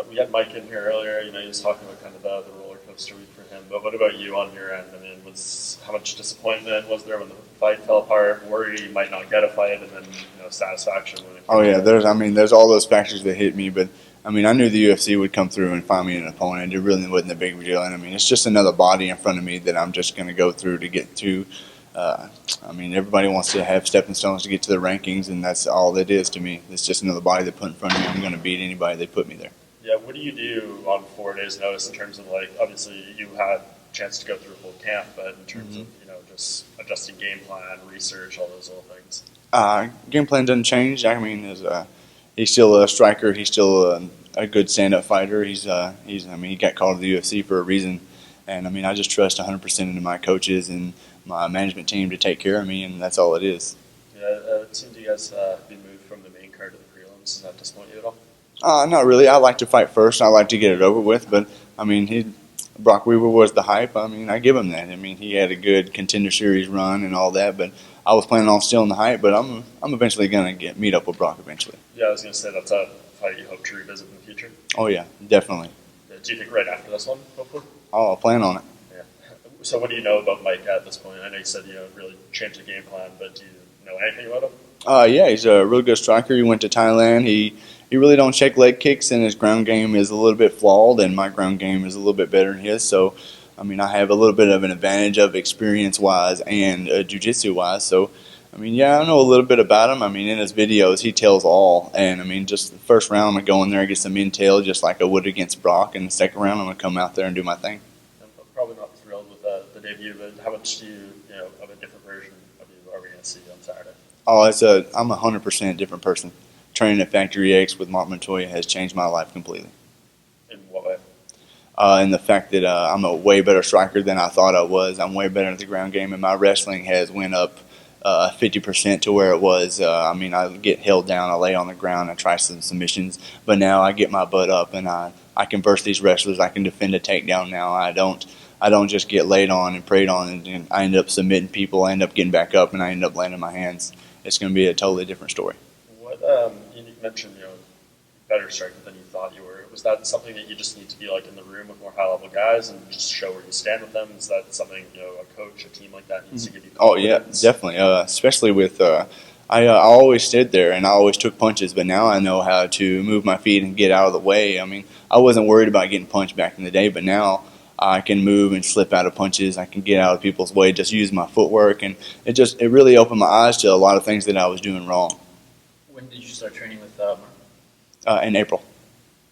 We had Mike in here earlier. He was talking about kind of the roller coaster week for him. But what about you on your end? I mean, how much disappointment was there when the fight fell apart? Worry you might not get a fight, and then satisfaction when it. Oh yeah, there's all those factors that hit me, but I mean, I knew the UFC would come through and find me an opponent. It really wasn't a big deal, and I mean, it's just another body in front of me that I'm just going to go through to get to. I mean, everybody wants to have stepping stones to get to the rankings, and that's all it is to me. It's just another body they put in front of me. I'm going to beat anybody they put me there. Yeah, what do you do on 4 days' notice in terms of obviously you had a chance to go through a full camp, but in terms of just adjusting game plan, research, all those little things. Game plan doesn't change. I mean, he's still a striker. He's still a good stand-up fighter. He got called to the UFC for a reason, and I mean, I just trust 100% into my coaches and my management team to take care of me, and that's all it is. Yeah, it seems you guys have been moved from the main card to the prelims. Does that disappoint you at all? Not really. I like to fight first. I like to get it over with, but I mean, Brock Weaver was the hype. I mean, I give him that. I mean, he had a good contender series run and all that, but I was planning on stealing the hype. But I'm eventually going to meet up with Brock eventually. Yeah, I was going to say that's a fight you hope to revisit in the future. Oh yeah, definitely. Do you think right after this one, hopefully? Oh, I'll plan on it. Yeah. So what do you know about Mike at this point? I know you said you don't really change the game plan, but do you know anything about him? Yeah, he's a real good striker. He went to Thailand. He really don't check leg kicks, and his ground game is a little bit flawed, and my ground game is a little bit better than his. So, I mean, I have a little bit of an advantage of experience-wise and jiu-jitsu-wise. So, I mean, yeah, I know a little bit about him. I mean, in his videos, he tells all. And, I mean, just the first round, I'm going to go in there and get some intel just like I would against Brock. And the second round, I'm going to come out there and do my thing. I'm probably not thrilled with the debut, but how much do you of a different version of you are we going to see on Saturday? Oh, I'm a 100% different person. Training at Factory X with Mark Montoya has changed my life completely. In what way? And the fact that I'm a way better striker than I thought I was. I'm way better at the ground game, and my wrestling has went up 50% to where it was. I mean, I get held down, I lay on the ground, I try some submissions, but now I get my butt up and I can verse these wrestlers. I can defend a takedown now. I don't just get laid on and preyed on, and I end up submitting people. I end up getting back up, and I end up landing my hands. It's going to be a totally different story. What you mentioned, better striker than you thought you were. Was that something that you just need to be in the room with more high-level guys and just show where you stand with them? Is that something a coach, a team like that needs to give you confidence? Oh yeah, definitely. Especially with I always stood there and I always took punches, but now I know how to move my feet and get out of the way. I mean, I wasn't worried about getting punched back in the day, but now I can move and slip out of punches. I can get out of people's way, just use my footwork, and it really opened my eyes to a lot of things that I was doing wrong. When did you start training with Mark? In April.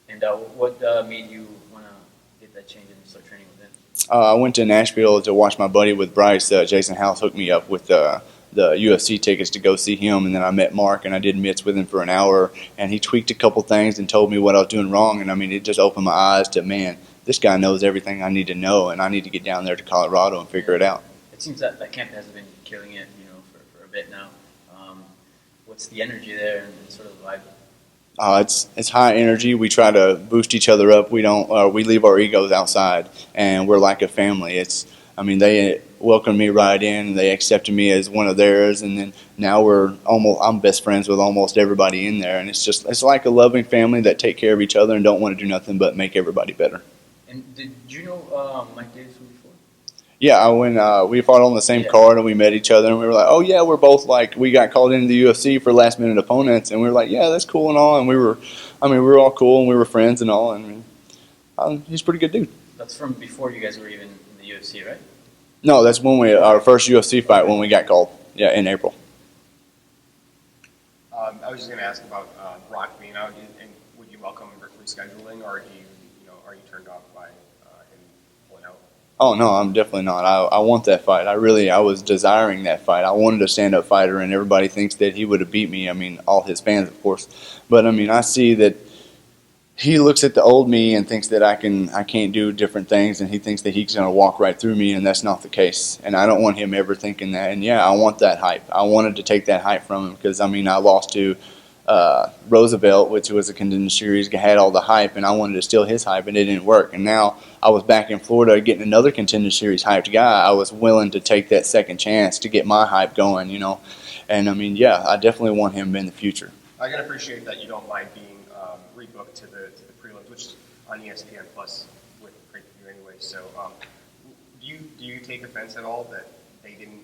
And what made you want to get that change and start training with him? I went to Nashville to watch my buddy with Bryce. Jason House hooked me up with the UFC tickets to go see him, and then I met Mark, and I did mitts with him for an hour, and he tweaked a couple things and told me what I was doing wrong, and I mean, it just opened my eyes to, man, this guy knows everything I need to know, and I need to get down there to Colorado and figure it out. It seems that camp has been killing it, for a bit now. What's the energy there and sort of the vibe? It's high energy. We try to boost each other up. We leave our egos outside, and we're like a family. They welcomed me right in. They accepted me as one of theirs, and then now I'm best friends with almost everybody in there, and it's like a loving family that take care of each other and don't want to do nothing but make everybody better. And did you know Mike Davis before? Yeah, when we fought on the same card and we met each other, and we were like, oh yeah, we're both we got called into the UFC for last minute opponents, and we were like, yeah, that's cool and all, and we were all cool and we were friends and all, and he's a pretty good dude. That's from before you guys were even in the UFC, right? No, that's when our first UFC fight when we got called. Yeah, in April. I was just going to ask about Brock being out, and would you welcome rescheduling, or are you turned off by him pulling out? Oh no, I'm definitely not. I want that fight. I was desiring that fight. I wanted a stand-up fighter, and everybody thinks that he would have beat me. I mean, all his fans, of course. But I mean, I see that he looks at the old me and thinks that I can't do different things, and he thinks that he's going to walk right through me, and that's not the case. And I don't want him ever thinking that. And yeah, I want that hype. I wanted to take that hype from him because I lost to Roosevelt, which was a contender series, had all the hype, and I wanted to steal his hype, and it didn't work. And now I was back in Florida getting another contender series hyped guy. I was willing to take that second chance to get my hype going, And I mean, yeah, I definitely want him in the future. I can appreciate that you don't mind being rebooked to the prelims, which is on ESPN Plus with pay-per-view anyway. So, do you take offense at all that they didn't,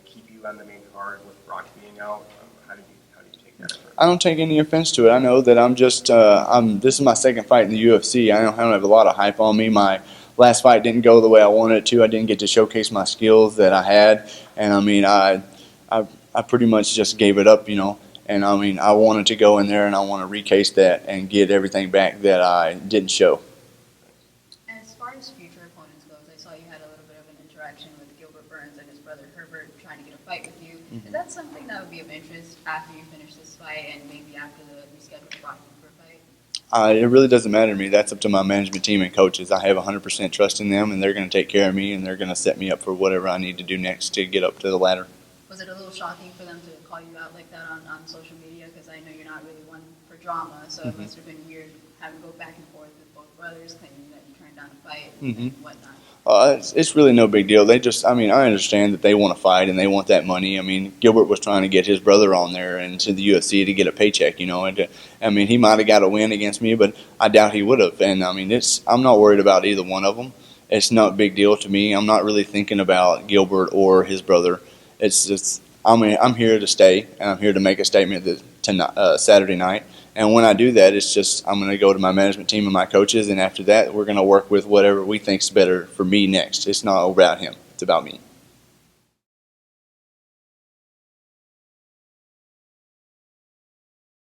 keep you on the main card with Rock being out? How do you take that? I don't take any offense to it. I know that I'm just this is my second fight in the UFC. I don't have a lot of hype on me. My last fight didn't go the way I wanted it to. I didn't get to showcase my skills that I had, and I mean I pretty much just gave it up, And I mean I wanted to go in there and I want to recase that and get everything back that I didn't show. As far as future opponents goes, I saw you had a little bit of an interaction with Gilbert Burns and his brother Herbert trying to get a fight with you. Mm-hmm. Is that something that would be of interest after you finish this fight and maybe after the rescheduled Brockman for a fight? It really doesn't matter to me. That's up to my management team and coaches. I have 100% trust in them, and they're going to take care of me, and they're going to set me up for whatever I need to do next to get up to the ladder. Was it a little shocking for them to call you out like that on social media? Because I know you're not really one for drama, so it must have been weird having to go back and forth with both brothers, claiming that you turned down a fight and whatnot. It's really no big deal. I understand that they want to fight and they want that money. I mean, Gilbert was trying to get his brother on there and to the UFC to get a paycheck, And he might have got a win against me, but I doubt he would have. And I'm not worried about either one of them. It's not a big deal to me. I'm not really thinking about Gilbert or his brother. It's just I'm here to stay and I'm here to make a statement Saturday night. And when I do that, it's just I'm going to go to my management team and my coaches, and after that, we're going to work with whatever we think's better for me next. It's not about him. It's about me.